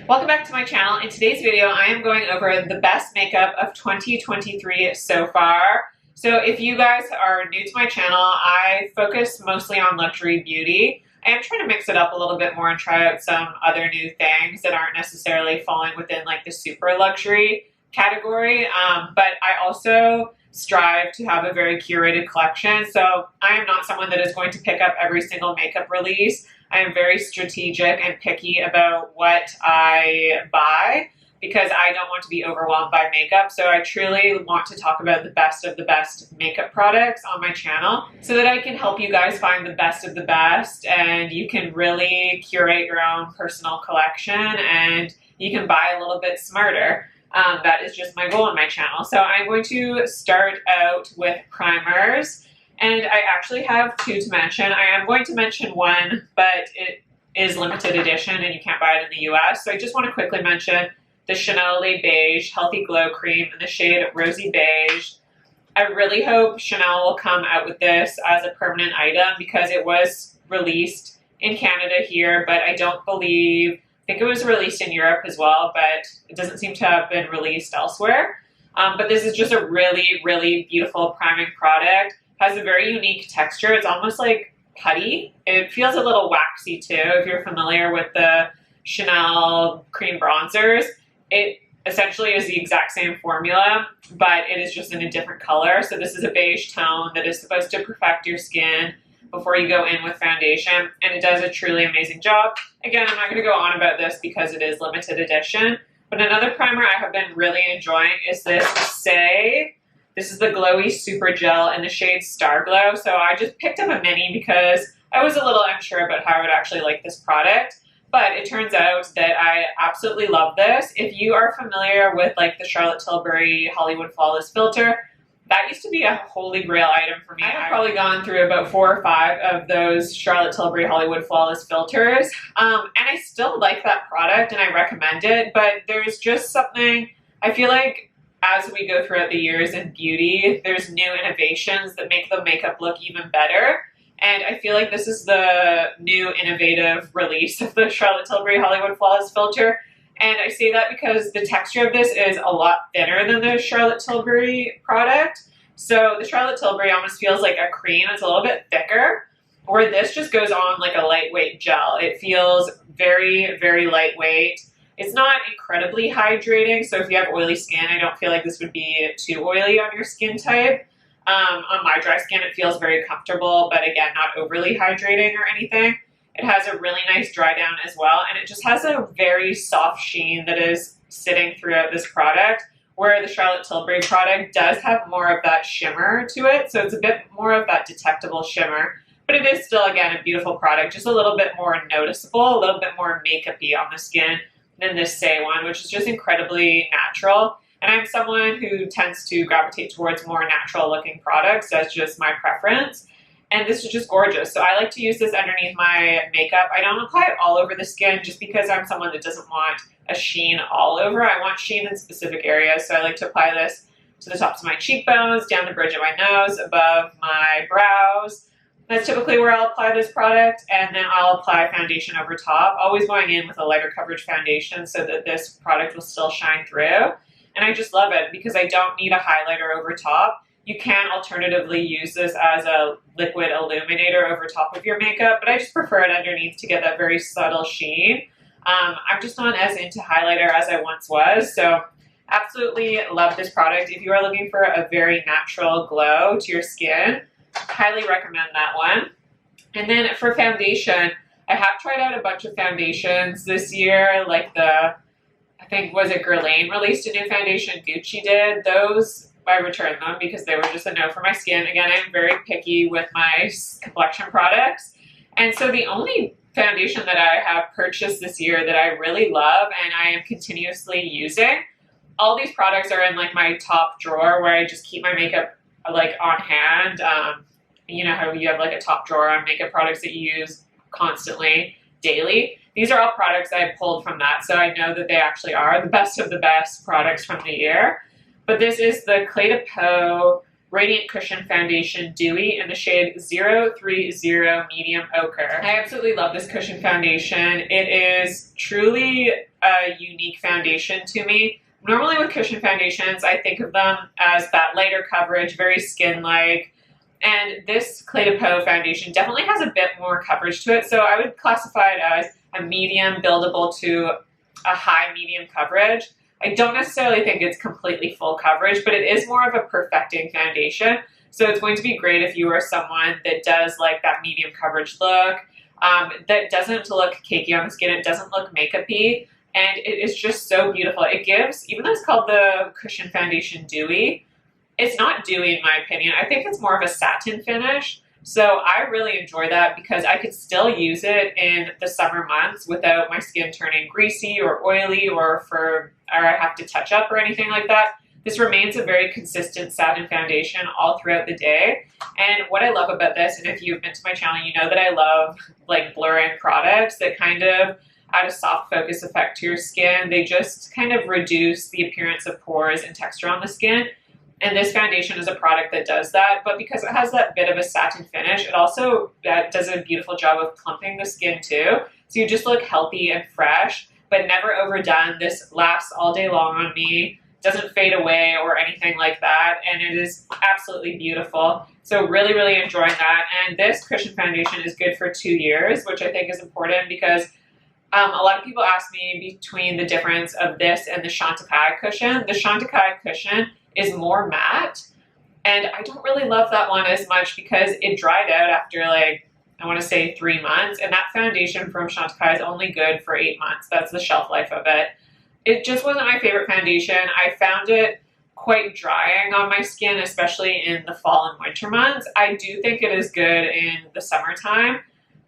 Welcome back to my channel. In today's video, I am going over the best makeup of 2023 so far. So if you guys are new to my channel, I focus mostly on luxury beauty. I am trying to mix it up a little bit more and try out some other new things that aren't necessarily falling within like the super luxury category. But I also strive to have a very curated collection. So I am not someone that is going to pick up every single makeup release. I am very strategic and picky about what I buy because I don't want to be overwhelmed by makeup. So I truly want to talk about the best of the best makeup products on my channel so that I can help you guys find the best of the best and you can really curate your own personal collection and you can buy a little bit smarter. That is just my goal on my channel. So I'm going to start out with primers. And I actually have two to mention. I am going to mention one, but it is limited edition and you can't buy it in the US. So I just want to quickly mention the Chanel Le Beige Healthy Glow Cream in the shade Rosy Beige. I really hope Chanel will come out with this as a permanent item because it was released in Canada here, but I think it was released in Europe as well, but it doesn't seem to have been released elsewhere. But this is just a really, really beautiful priming product. Has a very unique texture. It's almost like putty. It feels a little waxy too. If you're familiar with the Chanel cream bronzers, it essentially is the exact same formula, but it is just in a different color. So this is a beige tone that is supposed to perfect your skin before you go in with foundation, and it does a truly amazing job. Again, I'm not going to go on about this because it is limited edition, but another primer I have been really enjoying is this Saie. This is the Glowy Super Gel in the shade Starglow. So I just picked up a mini because I was a little unsure about how I would actually like this product. But it turns out that I absolutely love this. If you are familiar with like the Charlotte Tilbury Hollywood Flawless filter, that used to be a holy grail item for me. I've probably gone through about 4 or 5 of those Charlotte Tilbury Hollywood Flawless filters. And I still like that product and I recommend it. But there's just something, I feel like, as we go throughout the years in beauty, there's new innovations that make the makeup look even better. And I feel like this is the new innovative release of the Charlotte Tilbury Hollywood Flawless filter. And I say that because the texture of this is a lot thinner than the Charlotte Tilbury product. So the Charlotte Tilbury almost feels like a cream. It's a little bit thicker, where this just goes on like a lightweight gel. It feels very, very lightweight. It's not incredibly hydrating, so if you have oily skin, I don't feel like this would be too oily on your skin type. On my dry skin, it feels very comfortable, but again, not overly hydrating or anything. It has a really nice dry down as well, and it just has a very soft sheen that is sitting throughout this product, where the Charlotte Tilbury product does have more of that shimmer to it, so it's a bit more of that detectable shimmer. But it is still, again, a beautiful product, just a little bit more noticeable, a little bit more makeup-y on the skin than this Saie one, which is just incredibly natural. And I'm someone who tends to gravitate towards more natural looking products. That's just my preference. And this is just gorgeous. So I like to use this underneath my makeup. I don't apply it all over the skin just because I'm someone that doesn't want a sheen all over. I want sheen in specific areas. So I like to apply this to the tops of my cheekbones, down the bridge of my nose, above my brows. That's typically where I'll apply this product, and then I'll apply foundation over top, always going in with a lighter coverage foundation so that this product will still shine through. And I just love it because I don't need a highlighter over top. You can alternatively use this as a liquid illuminator over top of your makeup, but I just prefer it underneath to get that very subtle sheen. I'm just not as into highlighter as I once was, so absolutely love this product. If you are looking for a very natural glow to your skin, highly recommend that one. And then for foundation, I have tried out a bunch of foundations this year, like I think was it Guerlain released a new foundation, Gucci did. Those, I returned them because they were just a no for my skin. Again, I'm very picky with my complexion products. And so the only foundation that I have purchased this year that I really love and I am continuously using, all these products are in like my top drawer where I just keep my makeup like on hand. You know how you have like a top drawer on makeup products that you use constantly, daily. These are all products I pulled from that, so I know that they actually are the best of the best products from the year. But this is the Peau Radiant Cushion Foundation Dewy in the shade 030 Medium Ochre. I absolutely love this cushion foundation. It is truly a unique foundation to me. Normally with cushion foundations, I think of them as that lighter coverage, very skin-like. And this curated Peau foundation definitely has a bit more coverage to it. So I would classify it as a medium buildable to a high medium coverage. I don't necessarily think it's completely full coverage, but it is more of a perfecting foundation. So it's going to be great if you are someone that does like that medium coverage look, that doesn't look cakey on the skin, it doesn't look makeup-y, and it is just so beautiful. It gives, even though it's called the Cushion Foundation Dewy, it's not dewy in my opinion. I think it's more of a satin finish. So I really enjoy that because I could still use it in the summer months without my skin turning greasy or oily or I have to touch up or anything like that. This remains a very consistent satin foundation all throughout the day. And what I love about this, and if you've been to my channel, you know that I love like blurring products that kind of add a soft focus effect to your skin. They just kind of reduce the appearance of pores and texture on the skin. And this foundation is a product that does that, but because it has that bit of a satin finish, it also does a beautiful job of plumping the skin too. So you just look healthy and fresh, but never overdone. This lasts all day long on me, doesn't fade away or anything like that, and it is absolutely beautiful. So really, really enjoying that. And this cushion foundation is good for 2 years, which I think is important because a lot of people ask me between the difference of this and the Chantecaille cushion. The Chantecaille cushion is more matte, and I don't really love that one as much because it dried out after like, I want to say 3 months, and that foundation from Chantecaille is only good for 8 months. That's the shelf life of it. It just wasn't my favorite foundation. I found it quite drying on my skin, especially in the fall and winter months. I do think it is good in the summertime,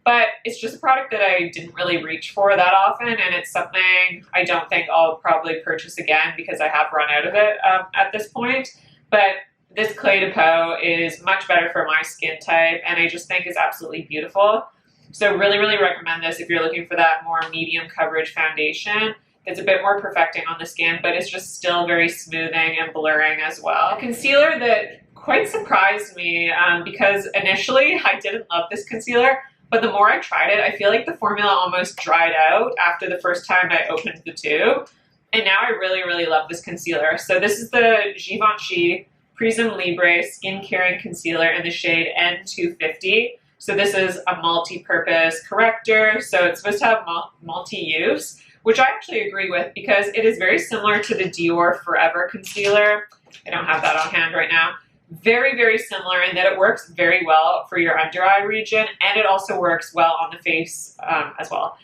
but it's just a product that I didn't really reach for that often, and it's something I don't think I'll probably purchase again because I have run out of it at this point. But this curated Peau is much better for my skin type, and I just think it's absolutely beautiful. So really, really recommend this if you're looking for that more medium coverage foundation. It's a bit more perfecting on the skin, but it's just still very smoothing and blurring as well. A concealer that quite surprised me because initially I didn't love this concealer, but the more I tried it, I feel like the formula almost dried out after the first time I opened the tube. And now I really, really love this concealer. So this is the Givenchy Prisme Libre Skin Caring Concealer in the shade N250. So this is a multi-purpose corrector. So it's supposed to have multi-use, which I actually agree with because it is very similar to the Dior Forever concealer. I don't have that on hand right now. Very, very similar in that it works very well for your under eye region, and it also works well on the face as well.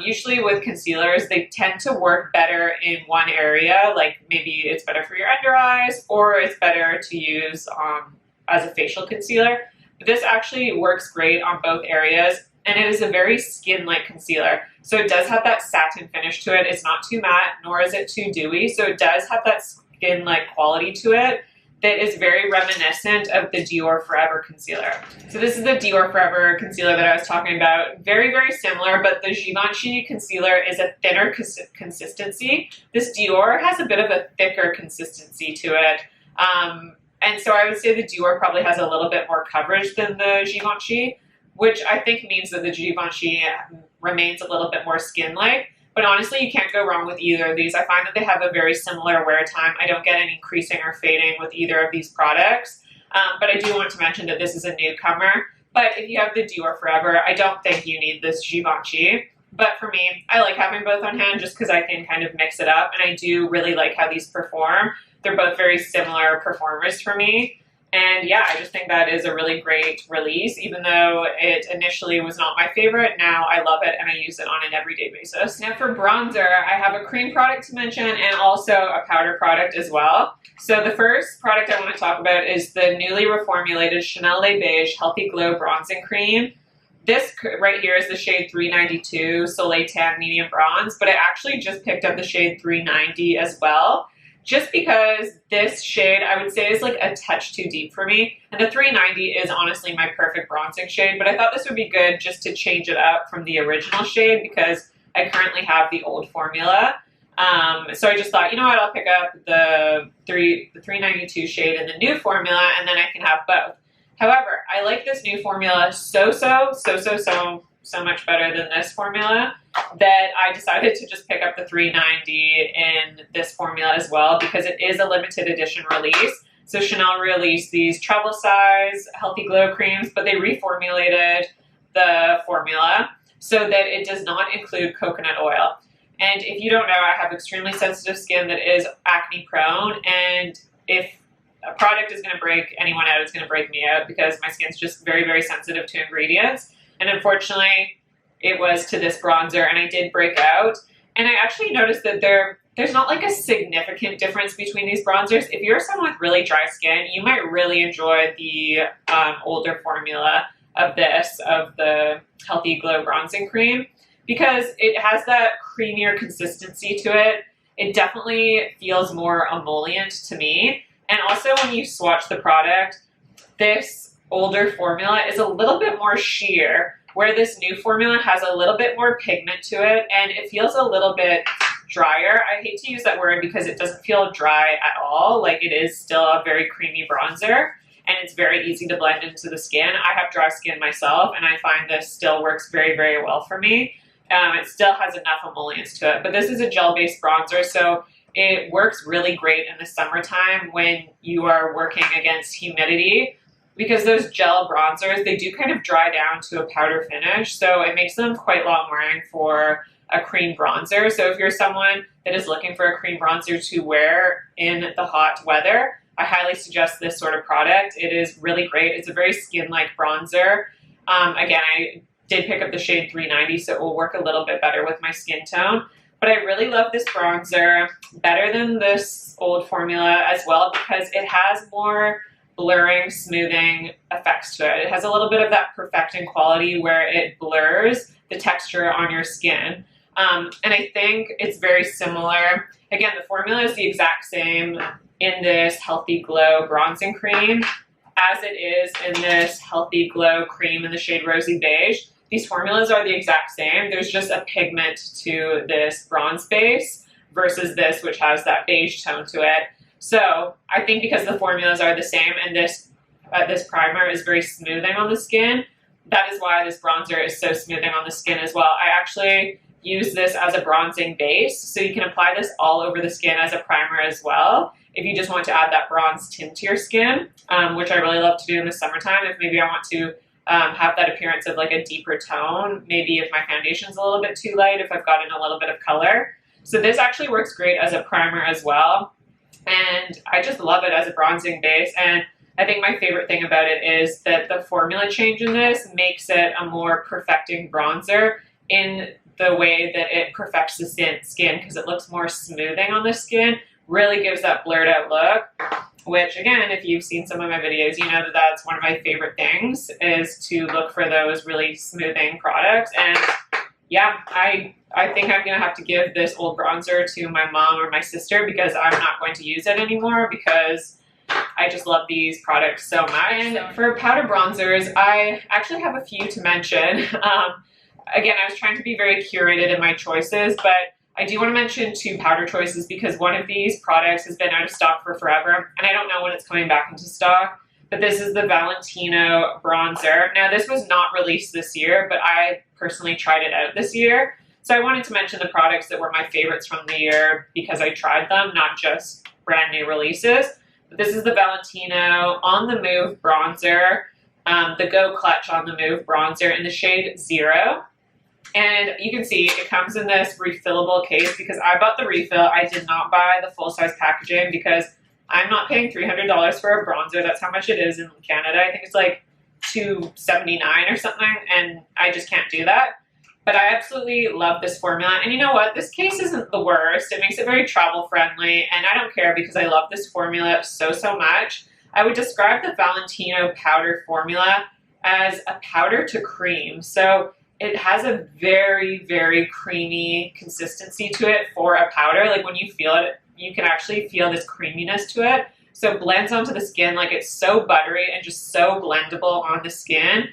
Usually with concealers, they tend to work better in one area, like maybe it's better for your under eyes or it's better to use as a facial concealer. But this actually works great on both areas, and it is a very skin-like concealer. So it does have that satin finish to it. It's not too matte, nor is it too dewy. So it does have that skin-like quality to it that is very reminiscent of the Dior Forever concealer. So this is the Dior Forever concealer that I was talking about. Very, very similar, but the Givenchy concealer is a thinner consistency. This Dior has a bit of a thicker consistency to it. And so I would say the Dior probably has a little bit more coverage than the Givenchy, which I think means that the Givenchy remains a little bit more skin-like. But honestly, you can't go wrong with either of these. I find that they have a very similar wear time. I don't get any creasing or fading with either of these products. But I do want to mention that this is a newcomer. But if you have the Dior Forever, I don't think you need this Givenchy. But for me, I like having both on hand just because I can kind of mix it up. And I do really like how these perform. They're both very similar performers for me. And yeah, I just think that is a really great release, even though it initially was not my favorite. Now I love it and I use it on an everyday basis. Now for bronzer, I have a cream product to mention and also a powder product as well. So the first product I want to talk about is the newly reformulated Chanel Les Beige Healthy Glow Bronzing Cream. This right here is the shade 392 Soleil Tan Medium Bronze, but I actually just picked up the shade 390 as well. Just because this shade, I would say, is like a touch too deep for me. And the 390 is honestly my perfect bronzing shade, but I thought this would be good just to change it up from the original shade because I currently have the old formula. So I just thought, you know what, I'll pick up the 392 shade in the new formula and then I can have both. However, I like this new formula so so much better than this formula that I decided to just pick up the $3.90 in this formula as well, because it is a limited edition release. So Chanel released these travel size Healthy Glow creams, but they reformulated the formula so that it does not include coconut oil. And if you don't know, I have extremely sensitive skin that is acne prone, and if a product is going to break anyone out, it's going to break me out, because my skin's just very, very sensitive to ingredients. And unfortunately, it was to this bronzer, and I did break out. And I actually noticed that there's not like a significant difference between these bronzers. If you're someone with really dry skin, you might really enjoy the older formula of the Healthy Glow bronzing cream, because it has that creamier consistency to it. It definitely feels more emollient to me. And also when you swatch the product, this older formula is a little bit more sheer, where this new formula has a little bit more pigment to it, and it feels a little bit drier. I hate to use that word because it doesn't feel dry at all. Like, it is still a very creamy bronzer, and it's very easy to blend into the skin. I have dry skin myself, and I find this still works very, very well for me. It still has enough emollients to it, but this is a gel-based bronzer, so it works really great in the summertime when you are working against humidity, because those gel bronzers, they do kind of dry down to a powder finish, so it makes them quite long-wearing for a cream bronzer. So if you're someone that is looking for a cream bronzer to wear in the hot weather, I highly suggest this sort of product. It is really great. It's a very skin-like bronzer. Again, I did pick up the shade 390, so it will work a little bit better with my skin tone. But I really love this bronzer, better than this old formula as well, because it has more blurring, smoothing effects to it. It has a little bit of that perfecting quality where it blurs the texture on your skin. And I think it's very similar. Again, the formula is the exact same in this Healthy Glow bronzing cream as it is in this Healthy Glow cream in the shade Rosy Beige. These formulas are the exact same. There's just a pigment to this bronze base versus this, which has that beige tone to it. So I think because the formulas are the same and this primer is very smoothing on the skin, that is why this bronzer is so smoothing on the skin as well. I actually use this as a bronzing base, so you can apply this all over the skin as a primer as well, if you just want to add that bronze tint to your skin, which I really love to do in the summertime. If maybe I want to have that appearance of like a deeper tone, maybe if my foundation's a little bit too light, if I've gotten a little bit of color. So this actually works great as a primer as well. And I just love it as a bronzing base. And I think my favorite thing about it is that the formula change in this makes it a more perfecting bronzer in the way that it perfects the skin, because it looks more smoothing on the skin, really gives that blurred out look, which again, if you've seen some of my videos, you know that that's one of my favorite things, is to look for those really smoothing products. And yeah, I think I'm gonna have to give this old bronzer to my mom or my sister, because I'm not going to use it anymore, because I just love these products so much. And for powder bronzers, I actually have a few to mention. Again, I was trying to be very curated in my choices, but I do want to mention two powder choices, because one of these products has been out of stock for forever, and I don't know when it's coming back into stock, but this is the Valentino bronzer. Now, this was not released this year, but I personally tried it out this year. So I wanted to mention the products that were my favorites from the year because I tried them, not just brand new releases. But this is the Valentino On The Move bronzer, the Go Clutch On The Move bronzer in the shade 0. And you can see it comes in this refillable case, because I bought the refill. I did not buy the full-size packaging because I'm not paying $300 for a bronzer. That's how much it is in Canada. I think it's like $279 or something, and I just can't do that. But I absolutely love this formula. And you know what? This case isn't the worst. It makes it very travel-friendly, and I don't care because I love this formula so, so much. I would describe the Valentino powder formula as a powder to cream. So it has a very, very creamy consistency to it for a powder. Like when you feel it, you can actually feel this creaminess to it. So it blends onto the skin like it's so buttery and just so blendable on the skin.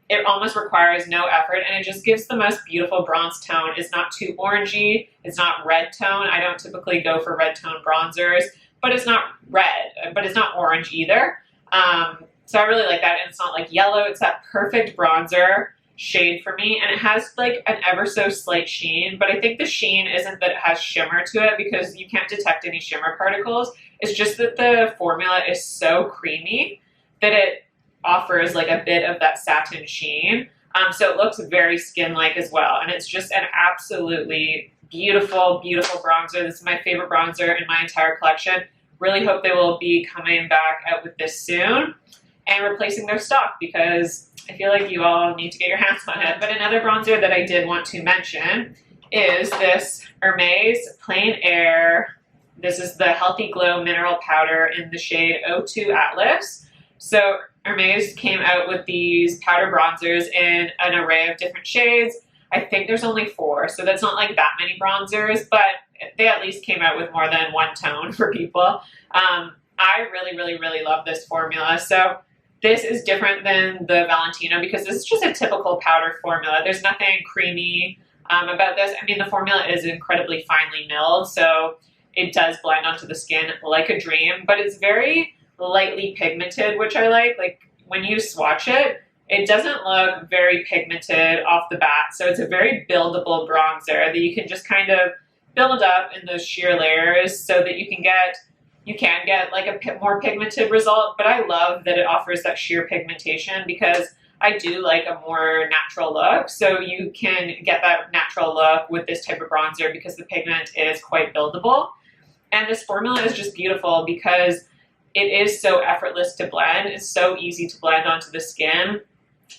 It almost requires no effort, and it just gives the most beautiful bronze tone. It's not too orangey. It's not red tone. I don't typically go for red tone bronzers, but it's not red, but it's not orange either. So I really like that. And it's not like yellow. It's that perfect bronzer shade for me, and it has like an ever so slight sheen, but I think the sheen isn't that it has shimmer to it because you can't detect any shimmer particles. It's just that the formula is so creamy that it offers like a bit of that satin sheen. So it looks very skin-like as well, and it's just an absolutely beautiful, beautiful bronzer. This is my favorite bronzer in my entire collection. Really hope they will be coming back out with this soon and replacing their stock because I feel like you all need to get your hands on it. But another bronzer that I did want to mention is this Hermès Plein Air. This is the Healthy Glow Mineral Powder in the shade 02 Atlas. So Hermès came out with these powder bronzers in an array of different shades. I think there's only 4, so that's not like that many bronzers, but they at least came out with more than one tone for people. I really, really, really love this formula. So this is different than the Valentino because this is just a typical powder formula. There's nothing creamy about this. I mean, the formula is incredibly finely milled, so it does blend onto the skin like a dream, but it's very lightly pigmented, which I like. Like when you swatch it, it doesn't look very pigmented off the bat. So it's a very buildable bronzer that you can just kind of build up in those sheer layers so that you can get like a more pigmented result. But I love that it offers that sheer pigmentation because I do like a more natural look. So you can get that natural look with this type of bronzer because the pigment is quite buildable. And this formula is just beautiful because it is so effortless to blend. It's so easy to blend onto the skin.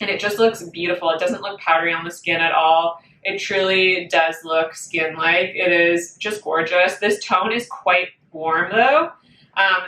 And it just looks beautiful. It doesn't look powdery on the skin at all. It truly does look skin-like. It is just gorgeous. This tone is quite warm though.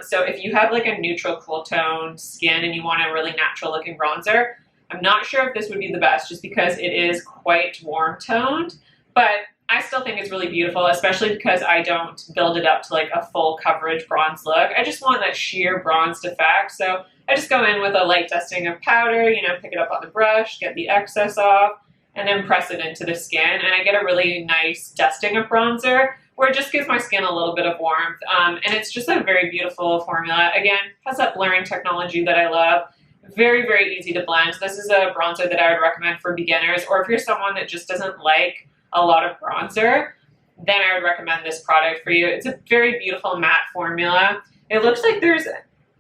So if you have like a neutral cool tone skin and you want a really natural looking bronzer, I'm not sure if this would be the best just because it is quite warm toned, but I still think it's really beautiful, especially because I don't build it up to like a full coverage bronze look. I just want that sheer bronzed effect. So I just go in with a light dusting of powder, you know, pick it up on the brush, get the excess off, and then press it into the skin. And I get a really nice dusting of bronzer where it just gives my skin a little bit of warmth. And it's just a very beautiful formula. Again, has that blurring technology that I love. Very, very easy to blend. This is a bronzer that I would recommend for beginners, or if you're someone that just doesn't like a lot of bronzer, then I would recommend this product for you. It's a very beautiful matte formula. It looks like there's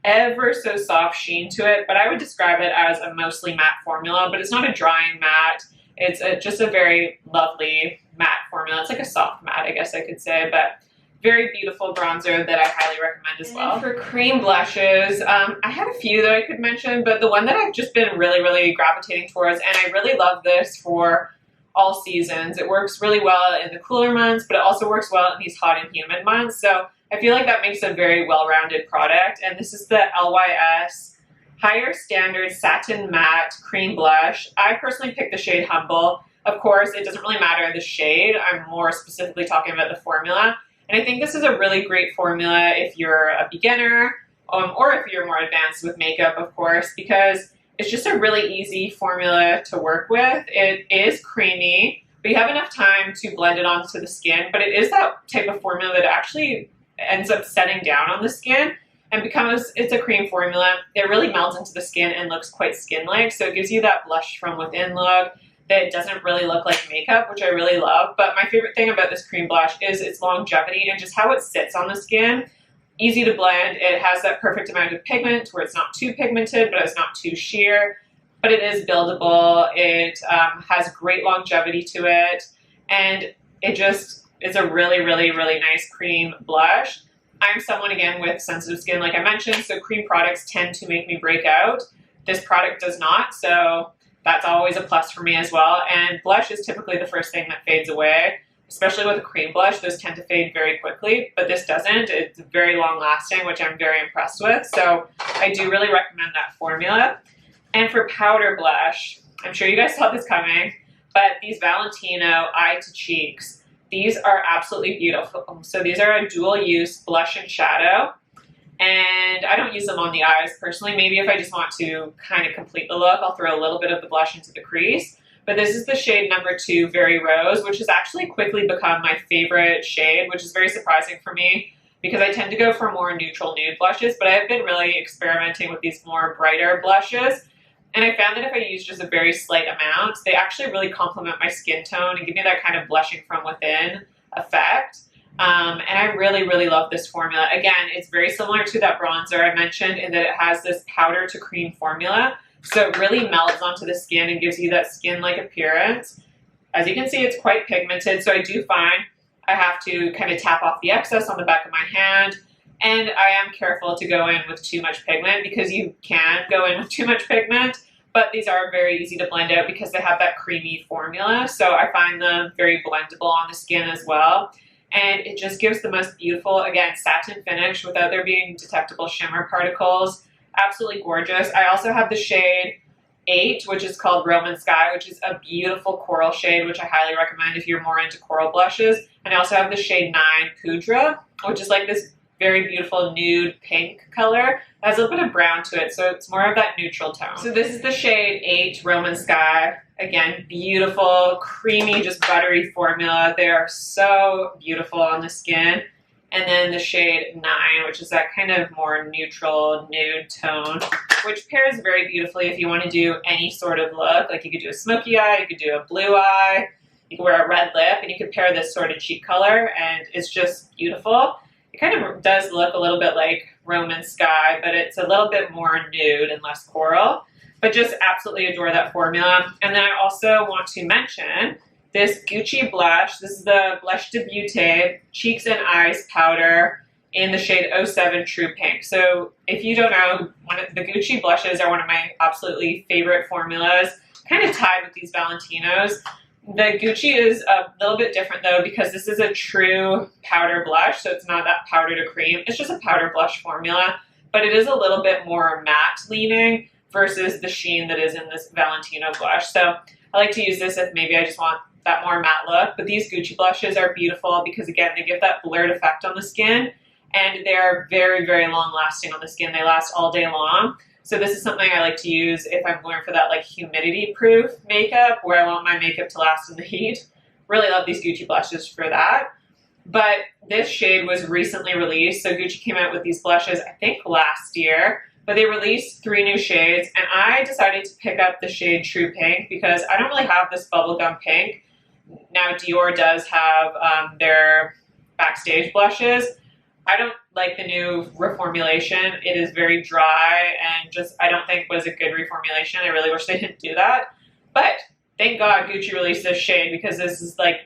ever so soft sheen to it, but I would describe it as a mostly matte formula, but it's not a drying matte. It's just a very lovely matte formula. It's like a soft matte, I guess I could say, but very beautiful bronzer that I highly recommend as well. For cream blushes, I had a few that I could mention, but the one that I've just been really, really gravitating towards, and I really love this for all seasons. It works really well in the cooler months, but it also works well in these hot and humid months. So I feel like that makes a very well-rounded product. And this is the LYS Higher Standard Satin Matte Cream Blush. I personally picked the shade Humble. Of course, it doesn't really matter the shade. I'm more specifically talking about the formula. And I think this is a really great formula if you're a beginner, or if you're more advanced with makeup, of course, because it's just a really easy formula to work with. It is creamy, but you have enough time to blend it onto the skin, but it is that type of formula that actually ends up setting down on the skin and becomes, it's a cream formula. It really melds into the skin and looks quite skin-like, so it gives you that blush from within look that doesn't really look like makeup, which I really love. But my favorite thing about this cream blush is its longevity and just how it sits on the skin. Easy to blend. It has that perfect amount of pigment where it's not too pigmented, but it's not too sheer. But it is buildable. It has great longevity to it. And it just is a really, really, really nice cream blush. I'm someone, again, with sensitive skin, like I mentioned, so cream products tend to make me break out. This product does not, so that's always a plus for me as well. And blush is typically the first thing that fades away. Especially with a cream blush, those tend to fade very quickly, but this doesn't. It's very long lasting, which I'm very impressed with. So I do really recommend that formula. And for powder blush, I'm sure you guys saw this coming, but these Valentino Eye to Cheeks, these are absolutely beautiful. So these are a dual use blush and shadow. And I don't use them on the eyes personally. Maybe if I just want to kind of complete the look, I'll throw a little bit of the blush into the crease. But this is the shade number 2, Very Rose, which has actually quickly become my favorite shade, which is very surprising for me because I tend to go for more neutral nude blushes, but I've been really experimenting with these more brighter blushes. And I found that if I use just a very slight amount, they actually really complement my skin tone and give me that kind of blushing from within effect. And I really, really love this formula. Again, it's very similar to that bronzer I mentioned in that it has this powder to cream formula. So it really melds onto the skin and gives you that skin-like appearance. As you can see, it's quite pigmented, so I do find I have to kind of tap off the excess on the back of my hand. And I am careful to go in with too much pigment because you can go in with too much pigment, but these are very easy to blend out because they have that creamy formula. So I find them very blendable on the skin as well. And it just gives the most beautiful, again, satin finish without there being detectable shimmer particles. Absolutely gorgeous. I also have the shade 8, which is called Roman Sky, which is a beautiful coral shade, which I highly recommend if you're more into coral blushes. And I also have the shade 9 Poudre, which is like this very beautiful nude pink color. It has a little bit of brown to it, so it's more of that neutral tone. So this is the shade 8 Roman Sky. Again, beautiful, creamy, just buttery formula. They are so beautiful on the skin. And then the shade 9, which is that kind of more neutral nude tone, which pairs very beautifully if you want to do any sort of look. Like you could do a smoky eye, you could do a blue eye, you could wear a red lip, and you could pair this sort of cheek color, and it's just beautiful. It kind of does look a little bit like Roman Sky, but it's a little bit more nude and less coral. But just absolutely adore that formula. And then I also want to mention this Gucci blush. This is the Blush de Beauté Cheeks and Eyes Powder in the shade 07 True Pink. So if you don't know, the Gucci blushes are one of my absolutely favorite formulas, kind of tied with these Valentinos. The Gucci is a little bit different though because this is a true powder blush, so it's not that powder to cream. It's just a powder blush formula, but it is a little bit more matte leaning versus the sheen that is in this Valentino blush. So I like to use this if maybe I just want that more matte look, but these Gucci blushes are beautiful because again, they give that blurred effect on the skin and they're very, very long lasting on the skin. They last all day long. So this is something I like to use if I'm going for that like humidity proof makeup where I want my makeup to last in the heat. Really love these Gucci blushes for that. But this shade was recently released. So Gucci came out with these blushes, I think last year, but they released 3 new shades and I decided to pick up the shade True Pink because I don't really have this bubblegum pink. Now Dior does have their backstage blushes. I don't like the new reformulation. It is very dry and just I don't think was a good reformulation. I really wish they didn't do that. But thank God Gucci released this shade because this is like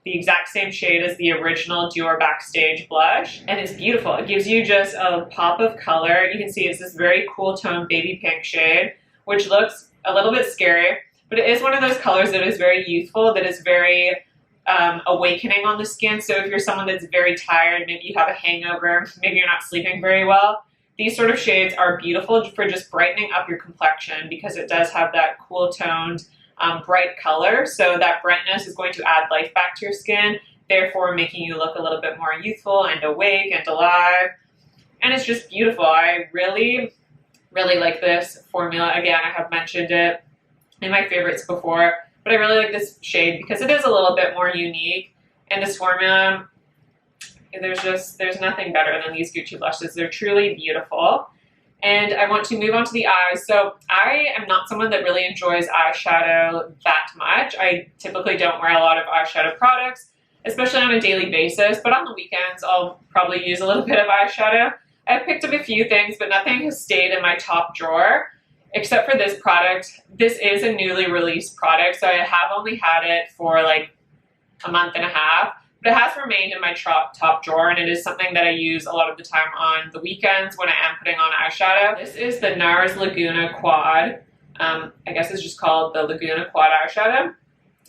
the exact same shade as the original Dior Backstage blush. And it's beautiful. It gives you just a pop of color. You can see it's this very cool tone baby pink shade, which looks a little bit scary, but it is one of those colors that is very youthful, that is very awakening on the skin. So if you're someone that's very tired, maybe you have a hangover, maybe you're not sleeping very well, these sort of shades are beautiful for just brightening up your complexion because it does have that cool toned, bright color. So that brightness is going to add life back to your skin, therefore making you look a little bit more youthful and awake and alive. And it's just beautiful. I really, really like this formula. Again, I have mentioned it in my favorites before, but I really like this shade because it is a little bit more unique. And this formula, there's nothing better than these Gucci blushes. They're truly beautiful. And I want to move on to the eyes. So I am not someone that really enjoys eyeshadow that much. I typically don't wear a lot of eyeshadow products, especially on a daily basis, but on the weekends, I'll probably use a little bit of eyeshadow. I've picked up a few things, but nothing has stayed in my top drawer. Except for this product. This is a newly released product, so I have only had it for like a month and a half, but it has remained in my top drawer, and it is something that I use a lot of the time on the weekends when I am putting on eyeshadow. This is the NARS Laguna Quad. I guess it's just called the Laguna Quad eyeshadow,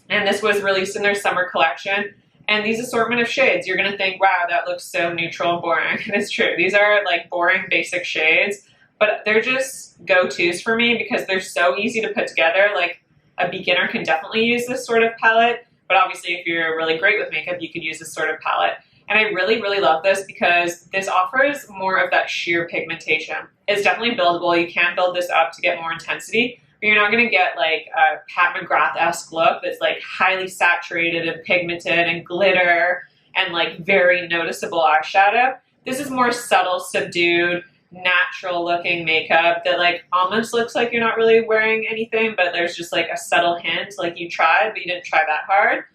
and this was released in their summer collection. And these assortment of shades, you're gonna think, wow, that looks so neutral and boring. And it's true. These are like boring, basic shades, but they're just go-tos for me because they're so easy to put together. Like a beginner can definitely use this sort of palette, but obviously if you're really great with makeup, you could use this sort of palette. And I really, really love this because this offers more of that sheer pigmentation. It's definitely buildable. You can build this up to get more intensity, but you're not gonna get like a Pat McGrath-esque look that's like highly saturated and pigmented and glitter and like very noticeable eyeshadow. This is more subtle, subdued, natural looking makeup that like almost looks like you're not really wearing anything, but there's just like a subtle hint like you tried but you didn't try that hard.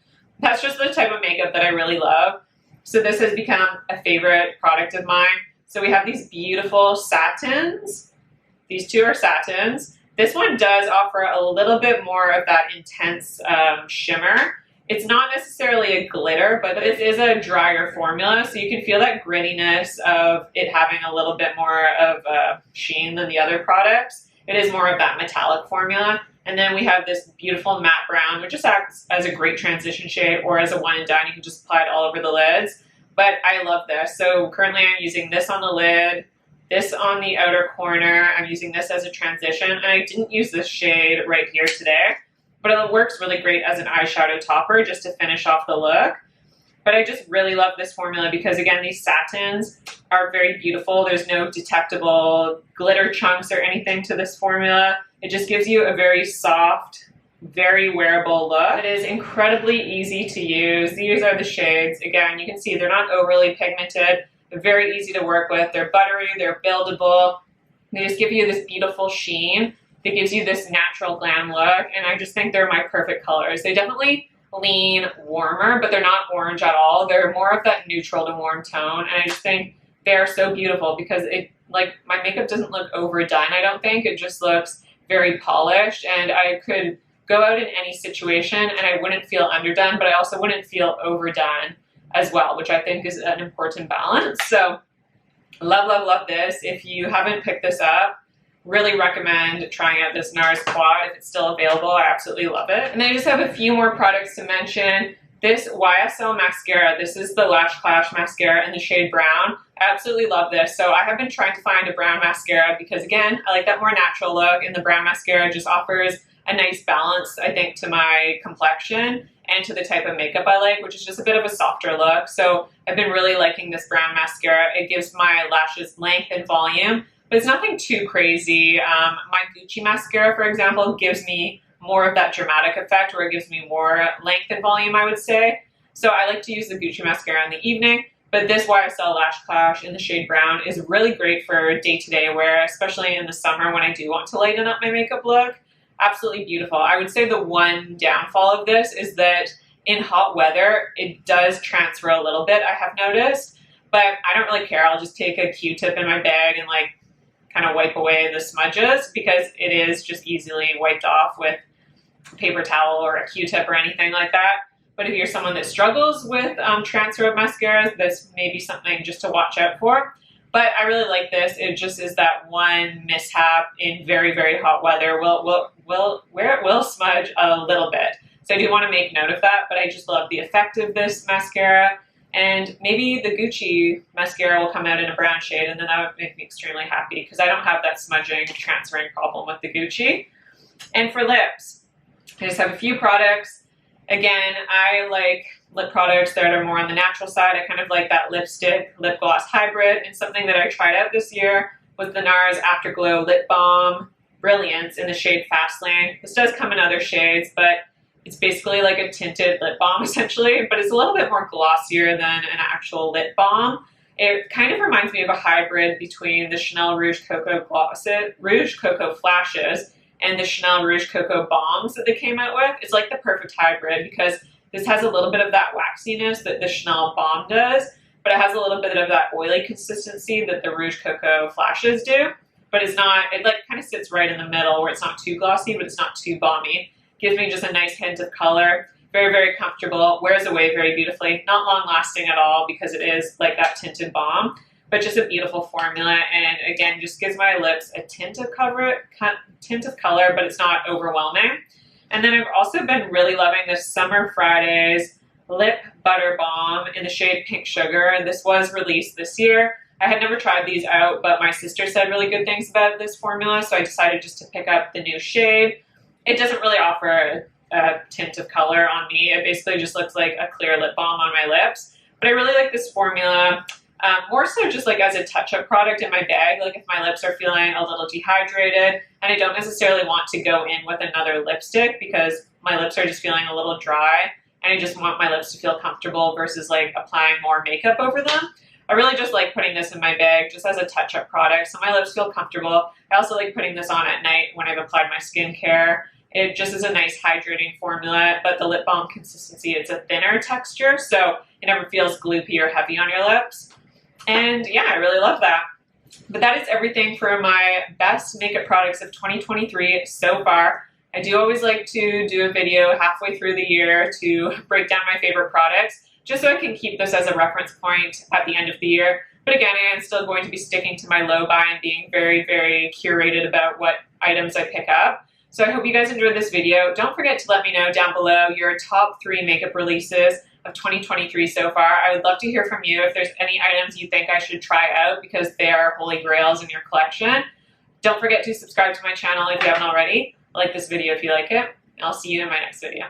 That's just the type of makeup that I really love. So this has become a favorite product of mine. So we have these beautiful satins. These two are satins. This one does offer a little bit more of that intense shimmer. It's not necessarily a glitter, but this is a drier formula, so you can feel that grittiness of it having a little bit more of a sheen than the other products. It is more of that metallic formula. And then we have this beautiful matte brown, which just acts as a great transition shade or as a one and done. You can just apply it all over the lids. But I love this. So currently I'm using this on the lid, this on the outer corner. I'm using this as a transition. And I didn't use this shade right here today, but it works really great as an eyeshadow topper just to finish off the look. But I just really love this formula because, again, these satins are very beautiful. There's no detectable glitter chunks or anything to this formula. It just gives you a very soft, very wearable look. It is incredibly easy to use. These are the shades. Again, you can see they're not overly pigmented. They're very easy to work with. They're buttery. They're buildable. They just give you this beautiful sheen. It gives you this natural glam look, and I just think they're my perfect colors. They definitely lean warmer, but they're not orange at all. They're more of that neutral to warm tone, and I just think they're so beautiful because it, like, my makeup doesn't look overdone, I don't think. It just looks very polished, and I could go out in any situation and I wouldn't feel underdone, but I also wouldn't feel overdone as well, which I think is an important balance. So love, love, love this. If you haven't picked this up, really recommend trying out this NARS Quad if it's still available. I absolutely love it. And then I just have a few more products to mention. This YSL mascara, this is the Lash Clash mascara in the shade brown. I absolutely love this. So I have been trying to find a brown mascara because, again, I like that more natural look, and the brown mascara just offers a nice balance, I think, to my complexion and to the type of makeup I like, which is just a bit of a softer look. So I've been really liking this brown mascara. It gives my lashes length and volume, but it's nothing too crazy. My Gucci mascara, for example, gives me more of that dramatic effect where it gives me more length and volume, I would say. So I like to use the Gucci mascara in the evening, but this YSL Lash Clash in the shade brown is really great for day-to-day wear, especially in the summer when I do want to lighten up my makeup look. Absolutely beautiful. I would say the one downfall of this is that in hot weather, it does transfer a little bit, I have noticed, but I don't really care. I'll just take a Q-tip in my bag and like kind of wipe away the smudges because it is just easily wiped off with a paper towel or a Q-tip or anything like that. But if you're someone that struggles with transfer of mascaras, this may be something just to watch out for. But I really like this. It just is that one mishap in very, very hot weather where it will smudge a little bit. So I do want to make note of that, but I just love the effect of this mascara. And maybe the Gucci mascara will come out in a brown shade, and then that would make me extremely happy because I don't have that smudging, transferring problem with the Gucci. And for lips, I just have a few products. Again, I like lip products that are more on the natural side. I kind of like that lipstick, lip gloss hybrid. And something that I tried out this year was the NARS Afterglow Lip Balm Brilliance in the shade Fastlane. This does come in other shades, but it's basically like a tinted lip balm essentially, but it's a little bit more glossier than an actual lip balm. It kind of reminds me of a hybrid between the Chanel Rouge Coco Rouge Coco Flashes and the Chanel Rouge Coco Bombs that they came out with. It's like the perfect hybrid because this has a little bit of that waxiness that the Chanel Bomb does, but it has a little bit of that oily consistency that the Rouge Coco Flashes do. But it's not, it like kind of sits right in the middle where it's not too glossy, but it's not too balmy. Gives me just a nice hint of color. Very, very comfortable. Wears away very beautifully. Not long lasting at all because it is like that tinted balm, but just a beautiful formula. And again, just gives my lips a tint of color, but it's not overwhelming. And then I've also been really loving this Summer Fridays Lip Butter Balm in the shade Pink Sugar. This was released this year. I had never tried these out, but my sister said really good things about this formula, so I decided just to pick up the new shade. It doesn't really offer a tint of color on me. It basically just looks like a clear lip balm on my lips. But I really like this formula, more so just like as a touch-up product in my bag. Like if my lips are feeling a little dehydrated and I don't necessarily want to go in with another lipstick because my lips are just feeling a little dry and I just want my lips to feel comfortable versus like applying more makeup over them. I really just like putting this in my bag just as a touch-up product so my lips feel comfortable. I also like putting this on at night when I've applied my skincare. It just is a nice hydrating formula, but the lip balm consistency, it's a thinner texture, so it never feels gloopy or heavy on your lips. And yeah, I really love that. But that is everything for my best makeup products of 2023 so far. I do always like to do a video halfway through the year to break down my favorite products, just so I can keep this as a reference point at the end of the year. But again, I am still going to be sticking to my low buy and being very, very curated about what items I pick up. So I hope you guys enjoyed this video. Don't forget to let me know down below your top 3 makeup releases of 2023 so far. I would love to hear from you if there's any items you think I should try out because they are holy grails in your collection. Don't forget to subscribe to my channel if you haven't already. Like this video if you like it. I'll see you in my next video.